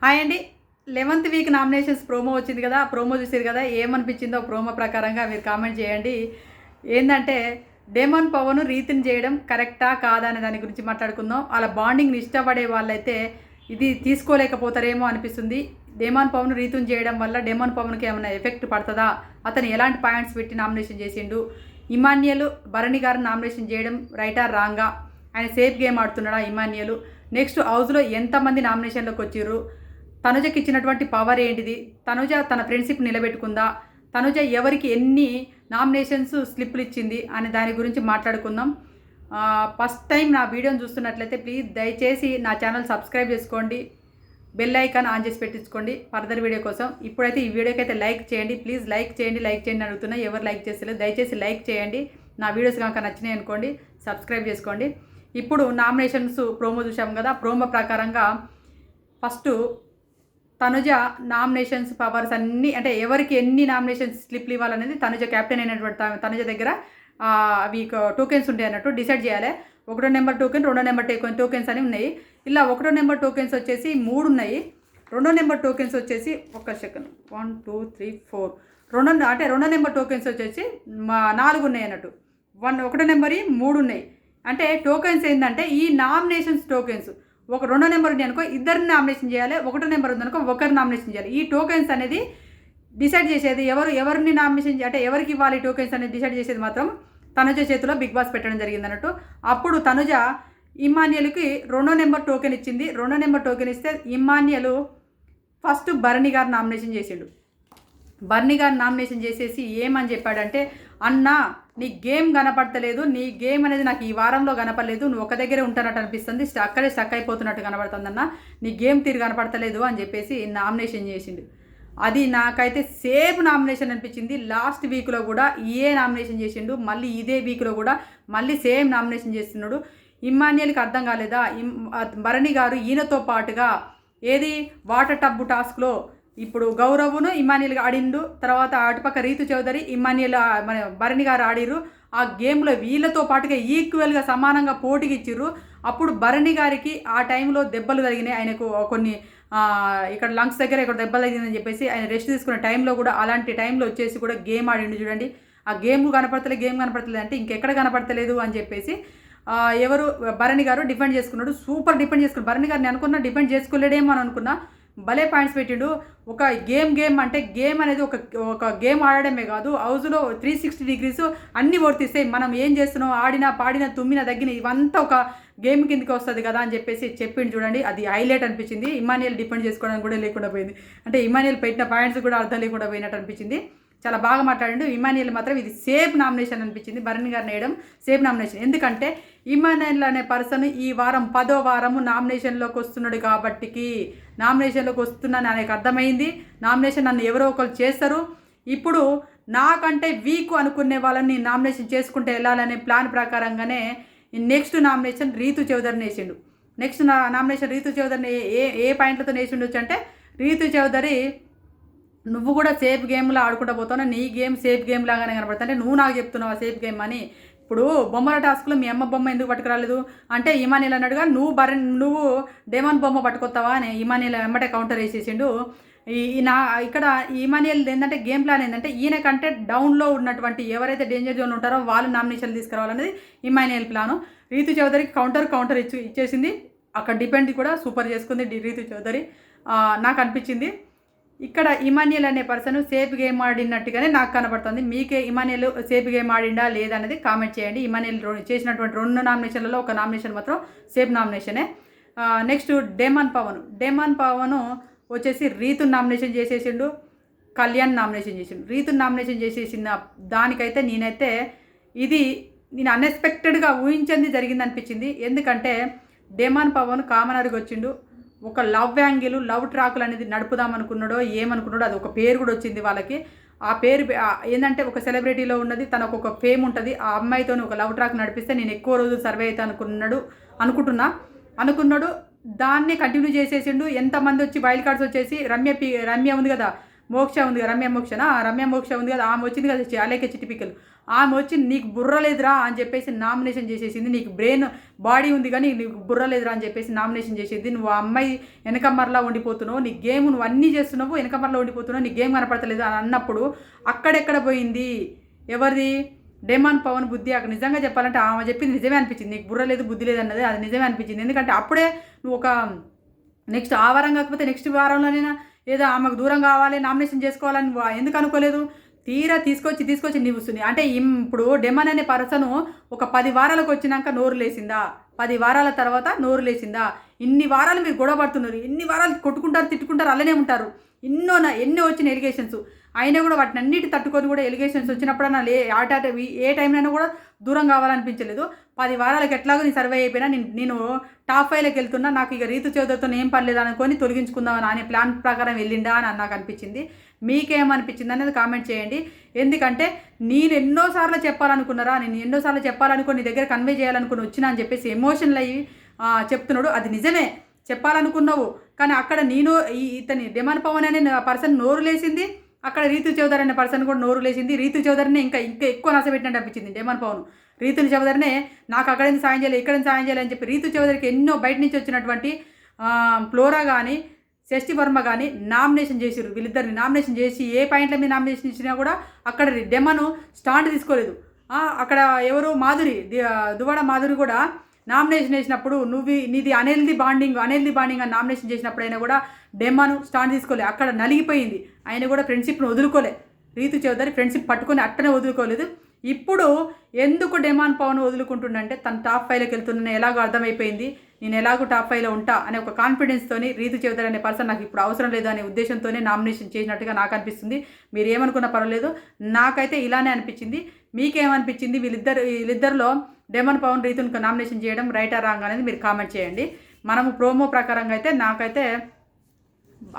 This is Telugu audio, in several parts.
హాయ్ అండి. 11th వీక్ నామినేషన్స్ ప్రోమో వచ్చింది కదా, ఆ ప్రోమో చూసారు కదా. ఏమనిపించిందో ప్రోమో ప్రకారంగా మీరు కామెంట్ చేయండి. ఏంటంటే డేమన్ పవన్ రీతిని చేయడం కరెక్టా కాదా అనే దాని గురించి మాట్లాడుకుందాం. అలా బాండింగ్ని ఇష్టపడే వాళ్ళైతే ఇది తీసుకోలేకపోతారేమో అనిపిస్తుంది. డేమన్ పవన్ రీతిని చేయడం వల్ల డేమన్ పవన్కి ఏమైనా ఎఫెక్ట్ పడుతుందా, అతను ఎలాంటి పాయింట్స్ పెట్టి నామినేషన్ చేసిండు, ఇమాన్యుయల్ భరణి గారిని నామినేషన్ చేయడం రైటా రాంగా, ఆయన సేఫ్ గేమ్ ఆడుతున్నాడా ఇమాన్యుయల్, నెక్స్ట్ హౌస్లో ఎంతమంది నామినేషన్లోకి వచ్చిర్రు, తనుజకి ఇచ్చినటువంటి పవర్ ఏంటిది, తనుజ తన ఫ్రెండ్షిప్ నిలబెట్టుకుందా, తనుజ ఎవరికి ఎన్ని నామినేషన్స్ స్లిప్లు ఇచ్చింది అనే దాని గురించి మాట్లాడుకుందాం. ఫస్ట్ టైం నా వీడియోని చూస్తున్నట్లయితే ప్లీజ్ దయచేసి నా ఛానల్ సబ్స్క్రైబ్ చేసుకోండి, బెల్ ఐకాన్ ఆన్ చేసి పెట్టించుకోండి ఫర్దర్ వీడియో కోసం. ఇప్పుడైతే ఈ వీడియోకి అయితే లైక్ చేయండి, ప్లీజ్ లైక్ చేయండి అడుగుతున్నా. ఎవరు లైక్ చేస్తలేదు, దయచేసి లైక్ చేయండి. నా వీడియోస్ కనుక నచ్చినాయి అనుకోండి, సబ్స్క్రైబ్ చేసుకోండి. ఇప్పుడు నామినేషన్స్ ప్రోమో చూసాం కదా, ప్రోమో ప్రకారంగా ఫస్ట్ తనుజ నామినేషన్స్ పవర్స్ అన్నీ, అంటే ఎవరికి ఎన్ని నామినేషన్స్ స్లిప్లు ఇవ్వాలనేది తనుజ క్యాప్టెన్ అయినటువంటి తనుజ దగ్గర అవి టోకెన్స్ ఉంటాయి అన్నట్టు డిసైడ్ చేయాలి. 1వ నెంబర్ టోకెన్, 2వ నెంబర్ టోకెన్స్ అని ఉన్నాయి. ఇలా 1వ నెంబర్ టోకెన్స్ వచ్చేసి 3 ఉన్నాయి. 2వ నెంబర్ టోకెన్స్ వచ్చేసి 1 సెకండ్ 1 2 3 4 2వ నెంబర్ టోకెన్స్ వచ్చేసి 4 ఉన్నాయి అన్నట్టు. 1వ నెంబర్ 3 ఉన్నాయి. అంటే టోకెన్స్ ఏంటంటే ఈ నామినేషన్స్ టోకెన్స్ 2వ నెంబర్ ఉంది అనుకో ఇద్దరిని నామినేషన్ చేయాలి, 1వ నెంబర్ ఉంది అనుకో ఒకరిని నామినేషన్ చేయాలి. ఈ టోకెన్స్ అనేది డిసైడ్ చేసేది ఎవరిని నామినేషన్ అంటే ఎవరికి ఇవ్వాలి టోకెన్స్ అనేది డిసైడ్ చేసేది మాత్రం తనుజ చేతిలో బిగ్ బాస్ పెట్టడం జరిగింది అన్నట్టు. అప్పుడు తనుజ ఇమాన్యుయల్కి 2వ నెంబర్ టోకెన్ ఇచ్చింది. 2వ నెంబర్ టోకెన్ ఇస్తే ఇమాన్యుయల్ ఫస్ట్ భరణి గారు నామినేషన్ చేసిండు. భరణి గారు నామినేషన్ చేసేసి ఏమని చెప్పాడంటే, అన్న నీ గేమ్ కనపడతలేదు, నీ గేమ్ అనేది నాకు ఈ వారంలో కనపడలేదు, నువ్వు ఒక దగ్గరే ఉంటున్నట్టు అనిపిస్తుంది, అక్కడే స్టక్ అయిపోతున్నట్టు కనపడుతుందన్న, నీ గేమ్ తీరు కనపడతలేదు అని చెప్పేసి నామినేషన్ చేసిండు. అది నాకైతే సేఫ్ నామినేషన్ అనిపించింది. లాస్ట్ వీక్లో కూడా నామినేషన్ చేసిండు, మళ్ళీ ఇదే వీక్లో కూడా మళ్ళీ సేమ్ నామినేషన్ చేస్తున్నాడు. ఇమాన్యుయల్కి అర్థం కాలేదా, భరణి గారు ఈయనతో పాటుగా వాటర్ టబ్బు టాస్క్లో ఇప్పుడు గౌరవ్ను ఇమాన్యుయల్ ఆడిండు, తర్వాత అటుపక్క రీతు చౌదరి ఇమాన్యుయల్ మన భరణి గారు ఆడిర్రు. ఆ గేమ్లో వీళ్ళతో పాటుగా ఈక్వల్గా సమానంగా పోటీకి ఇచ్చిర్రు. అప్పుడు భరణి గారికి ఆ టైంలో దెబ్బలు తగినాయి, ఆయనకు కొన్ని ఇక్కడ లంగ్స్ దగ్గర ఇక్కడ దెబ్బలు తగిలిందని చెప్పేసి ఆయన రెస్ట్ తీసుకున్న టైంలో కూడా అలాంటి టైంలో వచ్చేసి కూడా గేమ్ ఆడిండు. చూడండి, ఆ గేమ్ కనపడతలేదు అంటే ఇంకెక్కడ కనపడతలేదు అని చెప్పేసి ఎవరు భరణి గారు డిఫెండ్ చేసుకున్నాడు. సూపర్ డిఫెండ్ చేసుకున్నాడు. భరణి గారిని అనుకున్నా డిఫెండ్ చేసుకోలేడేమో అని అనుకున్నా, భలే పాయింట్స్ పెట్టిండు. ఒక గేమ్ అంటే గేమ్ అనేది ఒక గేమ్ ఆడడమే కాదు, హౌస్లో 360 డిగ్రీస్ అన్నీ వర్తిస్తాయి. మనం ఏం చేస్తున్నాం, ఆడినా పాడినా తుమ్మిన తగ్గిన ఇవంతా ఒక గేమ్ కిందకి వస్తుంది కదా అని చెప్పేసి చెప్పిండు. చూడండి, అది హైలైట్ అనిపించింది. ఇమాన్యుయల్ డిపెండ్ చేసుకోవడానికి కూడా లేకుండా పోయింది, అంటే ఇమాన్యుయల్ పెట్టిన పాయింట్స్ కూడా అర్థం లేకుండా పోయినట్టు అనిపించింది. చాలా బాగా మాట్లాడిండు. ఇమాన్యుయల్ మాత్రం ఇది సేఫ్ నామినేషన్ అనిపించింది. భరణి గారిని వేయడం సేఫ్ నామినేషన్. ఎందుకంటే ఇమాన్యుయల్ అనే పర్సన్ ఈ వారం 10వ వారము నామినేషన్లోకి వస్తున్నాడు కాబట్టికి నామినేషన్లోకి వస్తున్నాను ఆయనకు అర్థమైంది. నామినేషన్ నన్ను ఎవరో ఒకరు చేస్తారు, ఇప్పుడు నాకంటే వీక్ అనుకునే వాళ్ళని నామినేషన్ చేసుకుంటే వెళ్ళాలనే ప్లాన్ ప్రకారంగానే నెక్స్ట్ నామినేషన్ రీతు చౌదరిని వేసిండు. నెక్స్ట్ నామినేషన్ రీతు చౌదరిని ఏ పాయింట్లతో వేసిండొచ్చు అంటే, రీతు చౌదరి నువ్వు కూడా సేఫ్ గేమ్లో ఆడుకుంటూ పోతావు, నీ గేమ్ సేఫ్ గేమ్ లాగానే కనపడుతుంది, అంటే నువ్వు నాకు చెప్తున్నావు సేఫ్ గేమ్ అని. ఇప్పుడు బొమ్మల టాస్క్లో మీ అమ్మ బొమ్మ ఎందుకు పట్టుకురాలేదు అంటే ఇమాన్యుయల్ అన్నాడుగా, నువ్వు డేమన్ బొమ్మ పట్టుకొస్తావా అని ఇమాన్యుయల్ వెంబటే కౌంటర్ వేసేసిండు. ఇక్కడ ఇమాన్యుయల్ ఏంటంటే గేమ్ ప్లాన్ ఏంటంటే ఈయన కంటే డౌన్లో ఉన్నటువంటి ఎవరైతే డేంజర్ జోన్ ఉంటారో వాళ్ళు నామినేషన్లు తీసుకురావాలనేది ఇమాన్యుయల్ ప్లాను. రీతు చౌదరికి కౌంటర్ ఇచ్చేసింది. అక్కడ డిపెండ్ కూడా సూపర్ చేసుకుంది రీతు చౌదరి నాకు అనిపించింది. ఇక్కడ ఇమాన్యుయల్ అనే పర్సన్ సేఫ్ గేమ్ ఆడినట్టుగానే నాకు కనబడుతుంది. మీకే ఇమాన్యుయల్ సేఫ్ గేమ్ ఆడిండా లేదనేది కామెంట్ చేయండి. ఇమాన్యుయల్ చేసినటువంటి 2 నామినేషన్లలో ఒక నామినేషన్ మాత్రం సేఫ్ నామినేషనే. నెక్స్ట్ డేమన్ పవన్ వచ్చేసి రీతు నామినేషన్ చేసేసిండు, కళ్యాణ్ నామినేషన్ చేసిండు. రీతు నామినేషన్ చేసేసిన దానికైతే నేను అన్ఎక్స్పెక్టెడ్గా ఊహించింది జరిగింది అనిపించింది. ఎందుకంటే డేమన్ పవన్ కామనర్గా వచ్చిండు, ఒక లవ్ యాంగిల్ లవ్ ట్రాకులు అనేది నడుపుదాం అనుకున్నాడో ఏమనుకున్నాడో అది ఒక పేరు కూడా వచ్చింది వాళ్ళకి. ఆ పేరు ఏంటంటే ఒక సెలబ్రిటీలో ఉన్నది, తనకు ఒక ఫేమ్ ఉంటుంది, ఆ అమ్మాయితో ఒక లవ్ ట్రాక్ నడిపిస్తే నేను ఎక్కువ రోజులు సర్వే అవుతా అనుకున్నాడు. దాన్ని కంటిన్యూ చేసేసిండు. ఎంతమంది వచ్చి వైల్డ్ కార్డ్స్ వచ్చేసి రమ్య ఉంది కదా, మోక్ష ఉంది కదా, రమ్య మోక్ష ఉంది కదా, ఆమె వచ్చింది కదా అలేఖ్య చిట్టిపిక్కలు, ఆమె వచ్చి నీకు బుర్ర లేదురా అని చెప్పేసి నామినేషన్ చేసేసింది. నీకు బ్రెయిన్ బాడీ ఉంది కానీ నీకు బుర్ర లేదురా అని చెప్పేసి నామినేషన్ చేసేది. నువ్వు ఆ అమ్మాయి వెనకమ్మర్లా ఉండిపోతున్నావు, నీ గేమ్ నువ్వు అన్నీ చేస్తున్నావు, వెనకమ్మర్లా ఉండిపోతున్నావు, నీ గేమ్ కనపడతలేదు అని అన్నప్పుడు అక్కడెక్కడ పోయింది ఎవరిది? డెమాన్ పవన్ బుద్ధి. అక్కడ నిజంగా చెప్పాలంటే ఆమె చెప్పింది నిజమే అనిపించింది. నీకు బుర్ర లేదు బుద్ధి లేదు అన్నది అది నిజమే అనిపించింది. ఎందుకంటే అప్పుడే నువ్వు ఒక నెక్స్ట్ ఆ వారం కాకపోతే నెక్స్ట్ వారంలోనైనా ఏదో ఆమెకు దూరం కావాలి, నామినేషన్ చేసుకోవాలని ఎందుకు అనుకోలేదు? తీరా తీసుకొచ్చి నీవుస్తుంది అంటే ఇప్పుడు డెమాన్ అనే పర్సను ఒక 10 వారాలకు వచ్చినాక నోరు లేసిందా? 10 వారాల తర్వాత నోరు లేసిందా? ఇన్ని వారాలు మీరు గొడవ పడుతున్నారు, ఇన్ని వారాలు కొట్టుకుంటారు, తిట్టుకుంటారు, అలానే ఉంటారు. ఎన్నో వచ్చిన ఎలిగేషన్స్ అయినా కూడా వాటిని అన్నిటి తట్టుకొని కూడా ఎలిగేషన్స్ వచ్చినప్పుడన్నా ఏ టైంలో కూడా దూరం కావాలనిపించలేదు. 10 వారాలకు ఎట్లాగో నేను సర్వే అయిపోయినా, నేను టాప్ 5లోకి వెళ్తున్నా, నాకు ఇక రీతు చౌదరితో ఏం పర్లేదు అనుకొని తొలగించుకుందామని అనే ప్లాన్ ప్రకారం వెళ్ళిండా అని నాకు అనిపించింది. మీకేమనిపించింది అనేది కామెంట్ చేయండి. ఎందుకంటే నేను ఎన్నోసార్లు చెప్పాలనుకున్నారా, నేను ఎన్నోసార్లు చెప్పాలనుకుని నీ దగ్గర కన్వే చేయాలనుకుని వచ్చినా అని చెప్పేసి ఎమోషనల్ అయ్యి చెప్తున్నాడు. అది నిజమే, చెప్పాలనుకున్నావు. కానీ అక్కడ ఇతని డెమాన్ పవన్ అనే పర్సన్ నోరు లేసింది, అక్కడ రీతు చౌదరి అనే పర్సన్ కూడా నోరు లేసింది. రీతు చౌదరిని ఇంకా ఎక్కువ నష్టపెట్టినట్టు అనిపించింది డెమాన్ పవన్. రీతు చౌదరినే నాకు అక్కడేంది సాయం చేయాలి, ఇక్కడేంది సాయం చేయాలి అని చెప్పి రీతు చౌదరికి ఎన్నో బయట నుంచి వచ్చినటువంటి ఫ్లోరా కానీ షష్ఠి వర్మ కానీ నామినేషన్ చేసిర్రు. వీళ్ళిద్దరిని నామినేషన్ చేసి ఏ పాయింట్ల మీద నామినేషన్ ఇచ్చినా కూడా అక్కడ డెమాను స్టాండ్ తీసుకోలేదు. అక్కడ ఎవరు దువ్వాడ మాధురి కూడా నామినేషన్ వేసినప్పుడు నీది అనెల్ది బాండింగ్ అని నామినేషన్ చేసినప్పుడైనా కూడా డెమాను స్టాండ్ తీసుకోలే, అక్కడ నలిగిపోయింది. ఆయన కూడా ఫ్రెండ్షిప్ను వదులుకోలే. రీతు చౌదరి ఫ్రెండ్షిప్ పట్టుకొని అట్టనే వదులుకోలేదు. ఇప్పుడు ఎందుకు డెమాన్ పవన్ వదులుకుంటుండంటే తను టాప్ 5లోకి వెళ్తున్నా ఎలాగో అర్థమైపోయింది, నేను ఎలాగో టాప్ 5లో ఉంటా అనే ఒక కాన్ఫిడెన్స్తోని రీతు చౌదరి అనే పర్సన్ నాకు ఇప్పుడు అవసరం లేదు అనే ఉద్దేశంతోనే నామినేషన్ చేసినట్టుగా నాకు అనిపిస్తుంది. మీరు ఏమనుకున్నా పర్వాలేదు, నాకైతే ఇలానే అనిపించింది. మీకేమనిపించింది? వీళ్ళిద్దరిలో డెమాన్ పవన్ రీతుని నామినేషన్ చేయడం రైటా రాంగ్ అనేది మీరు కామెంట్ చేయండి. మనము ప్రోమో ప్రకారంగా అయితే నాకైతే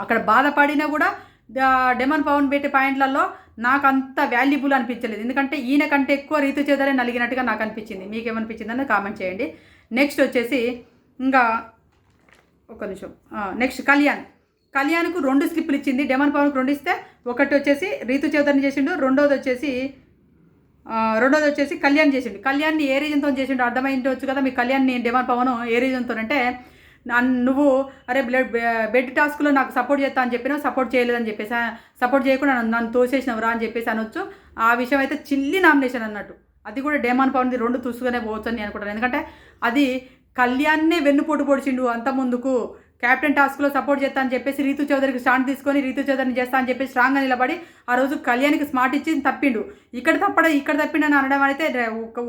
అక్కడ బాధపడినా కూడా డెమాన్ పవన్ పెట్టే పాయింట్లలో నాకు అంత వాల్యుబుల్ అనిపించలేదు. ఎందుకంటే ఈయన కంటే ఎక్కువ రీతు చౌదరి నలిగినట్టుగా నాకు అనిపించింది. మీకేమనిపించింది అనేది కామెంట్ చేయండి. నెక్స్ట్ వచ్చేసి ఇంకా ఒక నిమిషం, నెక్స్ట్ కళ్యాణ్కు 2 స్లిప్పులు ఇచ్చింది. డెమాన్ పవన్కు 2 ఇస్తే ఒకటి వచ్చేసి రీతు చౌదరిని చేసిండు, రెండోది వచ్చేసి కళ్యాణ్ చేసిండు. కళ్యాణ్ని ఏ రీజన్తో చేసిండు అర్థమైండవచ్చు కదా. మీ కళ్యాణ్ని డెమాన్ పవన్ ఏ రీజన్తో అంటే నువ్వు అరే బెడ్ టాస్క్లో నాకు సపోర్ట్ చేస్తా అని చెప్పినా సపోర్ట్ చేయలేదని చెప్పేసి, సపోర్ట్ చేయకుండా నన్ను తోసేసినవరా అని చెప్పేసి అనొచ్చు. ఆ విషయం అయితే చిల్లి నామినేషన్ అన్నట్టు. అది కూడా డెమాన్ పవన్ది 2 తుసుగానే పోవచ్చు అని అనుకుంటాను. ఎందుకంటే అది కళ్యాణ్నే వెన్నుపోటు పొడిచిండు అంత ముందుకు. క్యాప్టెన్ టాస్క్లో సపోర్ట్ చేస్తా అని చెప్పేసి రీతు చౌదరికి స్టాండ్ తీసుకొని రీతు చౌదరిని చేస్తా అని చెప్పి స్ట్రాంగ్గా నిలబడి ఆ రోజు కళ్యాణ్కి స్మార్ట్ ఇచ్చి తప్పిండు. ఇక్కడ తప్పిండని అనడం అయితే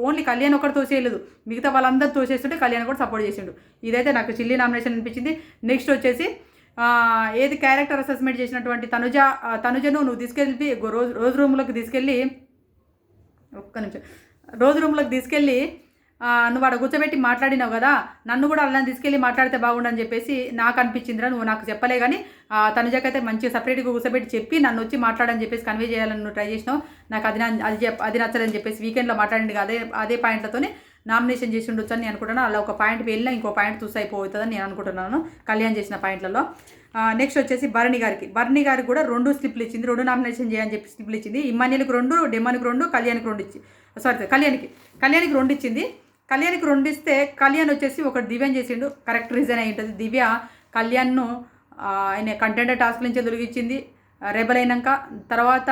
ఓన్లీ కళ్యాణ్ ఒకటి తోసేయలేదు, మిగతా వాళ్ళందరూ తోసేస్తుంటే కళ్యాణ్ కూడా సపోర్ట్ చేసిండు. ఇదైతే నాకు చిల్లీ నామినేషన్ అనిపించింది. నెక్స్ట్ వచ్చేసి ఏది క్యారెక్టర్ అసెస్మెంట్ చేసినటువంటి తనుజను నువ్వు తీసుకెళ్ళి రోజు రూమ్లోకి తీసుకెళ్ళి నువ్వు అక్కడ కూర్చోబెట్టి మాట్లాడినావు కదా, నన్ను కూడా అలా తీసుకెళ్ళి మాట్లాడితే బాగుండని చెప్పేసి నాకు అనిపించిందిరా. నువ్వు నాకు చెప్పలే కానీ తనుజకైతే మంచిగా సపరేట్గా కూర్చోబెట్టి చెప్పి నన్ను వచ్చి మాట్లాడని చెప్పేసి కన్వే చేయాలని నువ్వు ట్రై చేసినావు. నాకు అది నచ్చలేదని చెప్పేసి వీకెండ్లో మాట్లాడింది అదే పాయింట్లతోనే నామినేషన్ చేసి ఉండొచ్చు అని నేను అనుకుంటున్నాను. అలా ఒక పాయింట్ వెళ్ళినా ఇంకో పాయింట్ చూసి అయిపోతుందని నేను అనుకుంటున్నాను కళ్యాణ్ చేసిన పాయింట్లలో. నెక్స్ట్ వచ్చేసి భరణి గారికి కూడా 2 స్లిప్లు ఇచ్చింది. 2 నామినేషన్ చేయని చెప్పి స్లిప్లు ఇచ్చింది. ఇమ్మాన్యుల్కి 2, డెమాన్కి 2, కళ్యాణ్కి 2 ఇచ్చి కళ్యాణ్కి 2 ఇచ్చింది. కళ్యాణ్కి 2 ఇస్తే కళ్యాణ్ వచ్చేసి ఒకటి దివ్యని చేసిండు. కరెక్ట్ రీజన్ అయి ఉంటుంది. దివ్య కళ్యాణ్ను ఆయన కంటెండర్ టాస్క్ నుంచి తొలగించింది రెబల్ అయినాక. తర్వాత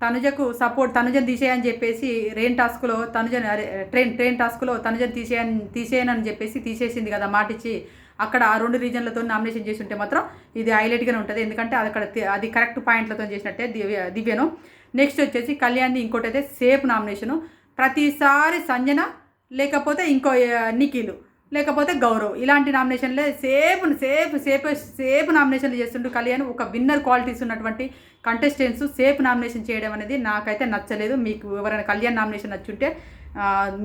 తనుజను తీసేయని చెప్పేసి ట్రైన్ టాస్క్లో తనుజను తీసేయనని చెప్పేసి తీసేసింది కదా మాట ఇచ్చి. అక్కడ ఆ 2 రీజన్లతో నామినేషన్ చేసి ఉంటే మాత్రం ఇది హైలైట్గానే ఉంటుంది. ఎందుకంటే అది కరెక్ట్ పాయింట్లతో చేసినట్టే దివ్యను. నెక్స్ట్ వచ్చేసి కళ్యాణ్ది ఇంకోటి అయితే సేఫ్ నామినేషను. ప్రతిసారి సంజన లేకపోతే ఇంకో నిఖిల్ లేకపోతే గౌరవ్ ఇలాంటి నామినేషన్లే సేఫ్ నామినేషన్లు చేస్తుంటూ కళ్యాణ్ ఒక విన్నర్ క్వాలిటీస్ ఉన్నటువంటి కంటెస్టెంట్స్ సేఫ్ నామినేషన్ చేయడం అనేది నాకైతే నచ్చలేదు. మీకు ఎవరైనా కళ్యాణ్ నామినేషన్ నచ్చుంటే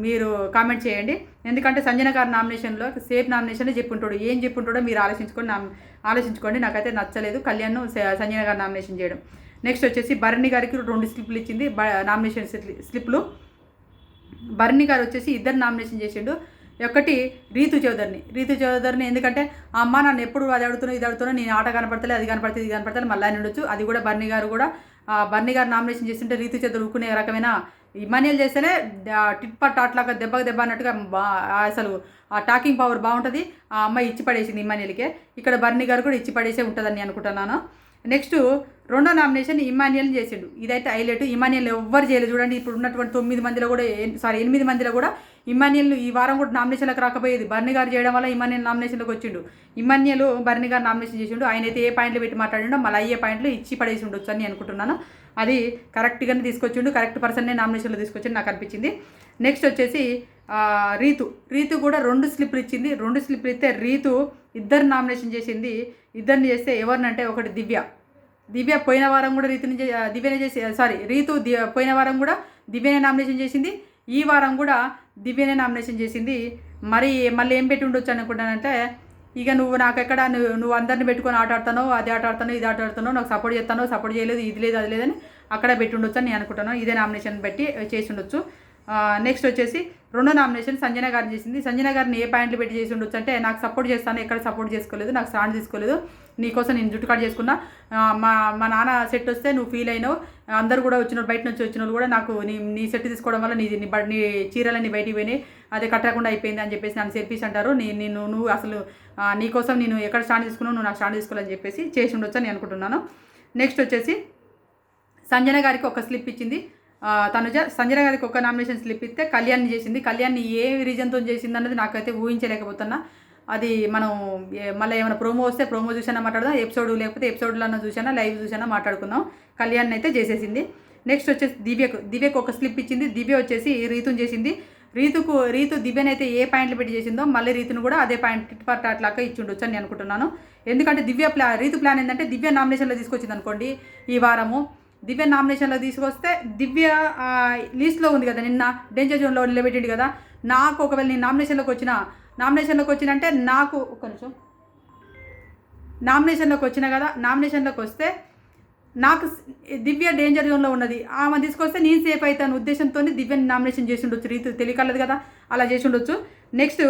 మీరు కామెంట్ చేయండి. ఎందుకంటే సంజన గారి నామినేషన్లో సేఫ్ నామినేషన్లే చెప్పుంటాడు. ఏం చెప్పుంటాడో మీరు ఆలోచించుకోండి. నాకైతే నచ్చలేదు కళ్యాణ్ సంజన గారు నామినేషన్ చేయడం. నెక్స్ట్ వచ్చేసి భరణి గారికి 2 స్లిప్లు ఇచ్చింది నామినేషన్ స్లిప్లు. భరణి గారు వచ్చేసి 2 నామినేషన్ చేసిండు. ఒకటి రీతు చౌదరిని ఎందుకంటే అమ్మ నన్ను ఎప్పుడు అది అడుగుతున్నా ఇది అడుగుతున్నా నేను ఆట కనపడతలే అది కనపడితే ఇది కనపడతలే మళ్ళీ అని ఉండొచ్చు. అది కూడా బర్నీ గారు నామినేషన్ చేస్తుంటే రీతు చౌదరి ఊరుకునే రకమైన ఇమాన్యుయల్ చేస్తేనే టిట్ పట్ అట్లాగా దెబ్బ అన్నట్టుగా అసలు ఆ టాకింగ్ పవర్ బాగుంటుంది. ఆ అమ్మాయి ఇచ్చి పడేసింది ఇమాన్యుయల్కే. ఇక్కడ బర్నీ గారు కూడా ఇచ్చి పడేసే ఉంటుందని అనుకుంటున్నాను. నెక్స్ట్ రెండో నామినేషన్ ఇమాన్యుయల్ చేసిండు. ఇదైతే హైలైట్. ఇమాన్యుయల్ ఎవ్వరు చేయలేదు చూడండి. ఇప్పుడు ఉన్నటువంటి 8 మందిలో కూడా ఇమాన్యుయల్ ఈ వారం కూడా నామినేషన్లకు రాకపోయేది. బర్నీ గారు చేయడం వల్ల ఇమాన్యుయల్ నామినేషన్లోకి వచ్చిండు. ఇమాన్యుయల్ బర్నీ గారు నామినేషన్ చేసిండు. ఆయన అయితే ఏ పాయింట్లు పెట్టి మాట్లాడిండో మళ్ళీ అయ్యే పాయింట్లు ఇచ్చి పడేసి ఉండొచ్చు అని అనుకుంటున్నాను. అది కరెక్ట్గానే తీసుకొచ్చిండు. కరెక్ట్ పర్సన్నే నామినేషన్లో తీసుకొచ్చిండు నాకు అనిపించింది. నెక్స్ట్ వచ్చేసి రీతు కూడా 2 స్లిప్లు ఇచ్చింది. 2 స్లిప్లు ఇస్తే రీతు ఇద్దరు నామినేషన్ చేసింది. ఇద్దరిని చేస్తే ఎవరినంటే ఒకటి దివ్య పోయిన వారం కూడా పోయిన వారం కూడా దివ్యనే నామినేషన్ చేసింది. ఈ వారం కూడా దివ్యనే నామినేషన్ చేసింది. మళ్ళీ ఏం పెట్టి ఉండొచ్చు అనుకుంటానంటే ఇక నువ్వు నాకెక్కడ నువ్వు అందరిని పెట్టుకొని ఆట ఆడుతానో అది ఆట ఆడుతానో ఇది ఆట ఆడుతానో నాకు సపోర్ట్ చేయలేదు ఇది లేదు అది లేదని అక్కడ పెట్టి ఉండొచ్చు అని నేను అనుకుంటాను. ఇదే నామినేషన్ పెట్టి చేసి ఉండొచ్చు. నెక్స్ట్ వచ్చేసి రెండో నామినేషన్ సంజన గారిని చేసింది. సంజన గారిని ఏ పాయింట్లు పెట్టి చేసి ఉండొచ్చు అంటే నాకు సపోర్ట్ చేస్తాను, ఎక్కడ సపోర్ట్ చేసుకోలేదు, నాకు స్టాండ్ తీసుకోలేదు, నీకోసం నేను జుట్టు కట్ చేసుకున్నా, మా నాన్న సెట్ వస్తే నువ్వు ఫీల్ అయినావు, అందరు కూడా బయట నుంచి వచ్చిన వాళ్ళు కూడా నాకు నీ సెట్ తీసుకోవడం వల్ల నీ చీరలన్నీ బయటికి పోయినాయి, అదే కట్టకుండా అయిపోయింది అని చెప్పేసి నన్ను సెల్ఫీస్ అంటారు. నువ్వు అసలు నీకోసం నేను ఎక్కడ స్టాండ్ తీసుకున్నావు, నువ్వు నాకు స్టాండ్ తీసుకోవాలని చెప్పేసి చేసి ఉండొచ్చు అని అనుకుంటున్నాను. నెక్స్ట్ వచ్చేసి సంజన గారికి ఒక స్లిప్ ఇచ్చింది సంజన గారికి ఒక నామినేషన్ స్లిప్ ఇస్తే కళ్యాణ్ని చేసింది. కళ్యాణ్ని ఏ రీజన్తో చేసింది అన్నది నాకైతే ఊహించలేకపోతున్నా. అది మనం మళ్ళీ ఏమైనా ప్రోమో వస్తే ప్రోమో చూసానా మాట్లాడదాం, లేకపోతే ఎపిసోడ్లో చూసానా లైవ్ చూసానా మాట్లాడుకుందాం. కళ్యాణ్ అయితే చేసేసింది. నెక్స్ట్ వచ్చేసి దివ్యకు ఒక స్లిప్ ఇచ్చింది. దివ్య వచ్చేసి రీతుని చేసింది. రీతు దివ్యనైతే ఏ పాయింట్లు పెట్టి చేసిందో మళ్ళీ రీతును కూడా అదే పాయింట్ అట్లాగా ఇచ్చి ఉండొచ్చు అని నేను అనుకుంటున్నాను. ఎందుకంటే రీతు ప్లాన్ ఏంటంటే దివ్య నామినేషన్లో తీసుకొచ్చింది అనుకోండి. ఈ వారము దివ్య నామినేషన్లో తీసుకొస్తే దివ్య లిస్ట్లో ఉంది కదా, నిన్న డేంజర్ జోన్లో నిలబెట్టింది కదా, నాకు ఒకవేళ నేను నామినేషన్లోకి వచ్చినంటే నాకు ఒక్క నిమిషం నామినేషన్లోకి వస్తే నాకు దివ్య డేంజర్ జోన్లో ఉన్నది, ఆమె తీసుకొస్తే నేను సేఫ్ అవుతాను ఉద్దేశంతో దివ్యని నామినేషన్ చేసి ఉండొచ్చు. తెలియకలేదు కదా, అలా చేసి ఉండొచ్చు. నెక్స్ట్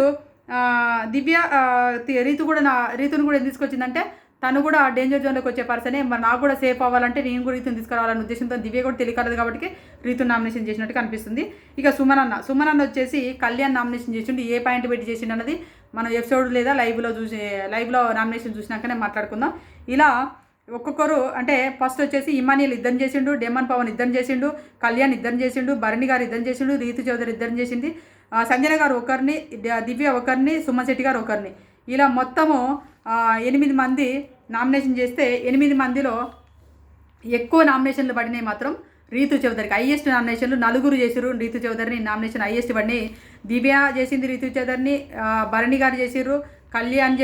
రీతును కూడా ఎందుకు తీసుకొచ్చిందంటే తను కూడా డేంజర్ జోన్లోకి వచ్చే పర్సనే, మరి నాకు కూడా సేఫ్ అవ్వాలంటే నేను కూడా రీతుని తీసుకురావాలనే ఉద్దేశంతో దివ్య కూడా తెలియకలేదు కాబట్టి రీతుని నామినేషన్ చేసినట్టు కనిపిస్తుంది. ఇక సుమన్ అన్న వచ్చేసి కళ్యాణ్ నామినేషన్ చేసిండు. ఏ పాయింట్ పెట్టి చేసిండు అన్నది మనం ఎపిసోడ్ లేదా లైవ్లో నామినేషన్ చూసినాకనే మాట్లాడుకుందాం. ఇలా ఒక్కొక్కరు అంటే ఫస్ట్ వచ్చేసి ఇమాన్యుయల్ ఇద్దరిని చేసిండు, డెమన్ పవన్ ఇద్దరిని చేసిండు, కళ్యాణ్ ఇద్దరిని చేసిండు, భరణి గారు ఇద్దరిని చేసిండు, రీతు చౌదరి ఇద్దరిని చేసింది, సంజన గారు ఒకరిని, దివ్య ఒకరిని, సుమన్ శెట్టి గారు ఒకరిని, ఇలా మొత్తము 8 మంది నామినేషన్ చేస్తే 8 మందిలో ఎక్కువ నామినేషన్లు పడినాయి మాత్రం రీతు చౌదరికి. హైయెస్ట్ నామినేషన్లు 4 చేసిర్రు. రీతు చౌదరిని నామినేషన్ హైయెస్ట్ పడినాయి. దివ్య చేసింది రీతు చౌదరిని, భరణి గారు చేసిర్రు, కళ్యాణ్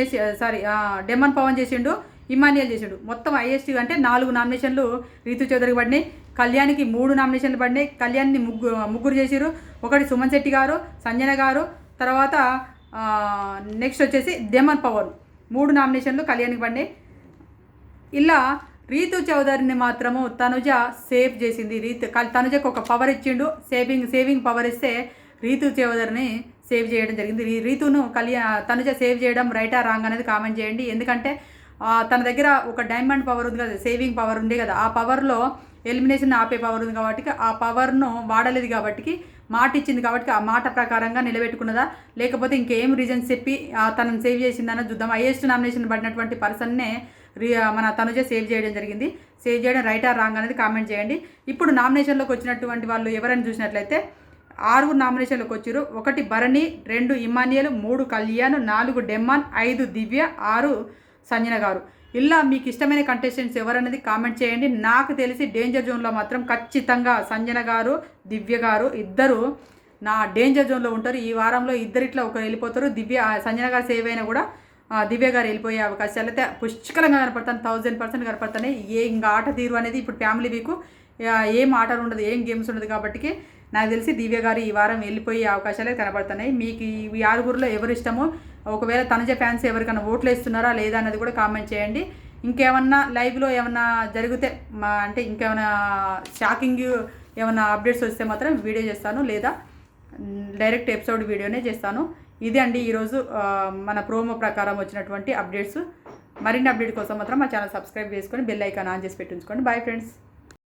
డెమన్ పవన్ చేసిండు, ఇమాన్యుయల్ చేసిండు. మొత్తం హైయెస్ట్ అంటే 4 నామినేషన్లు రీతు చౌదరికి పడినాయి. కళ్యాణ్కి 3 నామినేషన్లు పడినాయి. కళ్యాణ్ని ముగ్గురు చేసిర్రు. ఒకటి సుమన్ శెట్టి గారు, సంజన గారు, తర్వాత నెక్స్ట్ వచ్చేసి డెమన్ పవన్ 3 నామినేషన్లు కళ్యాణ్కి పడినాయి. ఇలా రీతు చౌదరిని మాత్రము తనుజ సేవ్ చేసింది. తనుజకు ఒక పవర్ ఇచ్చిండు, సేవింగ్ పవర్ ఇస్తే రీతు చౌదరిని సేవ్ చేయడం జరిగింది. తనుజ సేవ్ చేయడం రైటా రాంగ్ అనేది కామెంట్ చేయండి. ఎందుకంటే తన దగ్గర ఒక డైమండ్ పవర్ ఉంది కదా, సేవింగ్ పవర్ ఉంది కదా, ఆ పవర్లో ఎలిమినేషన్ ఆపే పవర్ ఉంది కాబట్టి ఆ పవర్ను వాడలేదు కాబట్టి మాట ఇచ్చింది కాబట్టి ఆ మాట ప్రకారంగా నిలబెట్టుకున్నదా లేకపోతే ఇంకేం రీజన్స్ చెప్పి తనను సేవ్ చేసిందన్న చూద్దాం. హైయెస్ట్ నామినేషన్ పడినటువంటి పర్సన్నే మన తనుజ సేవ్ చేయడం జరిగింది. సేవ్ చేయడం రైట్ ఆర్ రాంగ్ అనేది కామెంట్ చేయండి. ఇప్పుడు నామినేషన్లోకి వచ్చినటువంటి వాళ్ళు ఎవరైనా చూసినట్లయితే 6 నామినేషన్లోకి వచ్చారు. 1 భరణి, 2 ఇమాన్యుయల్, 3 కళ్యాణ్, 4 డెమ్మన్, 5 దివ్య, 6 సంజన గారు. ఇలా మీకు ఇష్టమైన కంటెస్టెంట్స్ ఎవరనేది కామెంట్ చేయండి. నాకు తెలిసి డేంజర్ జోన్లో మాత్రం ఖచ్చితంగా సంజన గారు, దివ్య గారు ఇద్దరు నా డేంజర్ జోన్లో ఉంటారు. ఈ వారంలో ఇద్దరిట్లో ఒకరు వెళ్ళిపోతారు. సంజన గారు సేవ్ అయినా కూడా దివ్య గారు వెళ్ళిపోయే అవకాశాలు అయితే పుష్కలంగా కనపడతాను. 1000% కనపడతాయి. ఇంకా ఆట తీరు అనేది ఇప్పుడు ఫ్యామిలీ వీకు ఏం ఆటలు ఉండదు, ఏం గేమ్స్ ఉండదు కాబట్టి నాకు తెలిసి దివ్య గారు ఈ వారం వెళ్ళిపోయే అవకాశాలు కనపడుతున్నాయి. మీకు ఈ 6గురిలో ఎవరు ఇష్టమో, ఒకవేళ తనుజ ఫ్యాన్స్ ఎవరికైనా ఓట్లు వేస్తున్నారా లేదా అన్నది కూడా కామెంట్ చేయండి. ఇంకేమన్నా లైవ్లో ఏమన్నా జరిగితే అంటే ఇంకేమైనా షాకింగ్ ఏమన్నా అప్డేట్స్ వస్తే మాత్రం వీడియో చేస్తాను, లేదా డైరెక్ట్ ఎపిసోడ్ వీడియోనే చేస్తాను. ఇది అండి ఈరోజు మన ప్రోమో ప్రకారం వచ్చినటువంటి అప్డేట్స్. మరిన్ని అప్డేట్ కోసం మాత్రం మా ఛానల్ సబ్స్క్రైబ్ చేసుకొని బెల్ ఐకాన్ ఆన్ చేసి పెట్టి ఉంచుకోండి. Bye friends.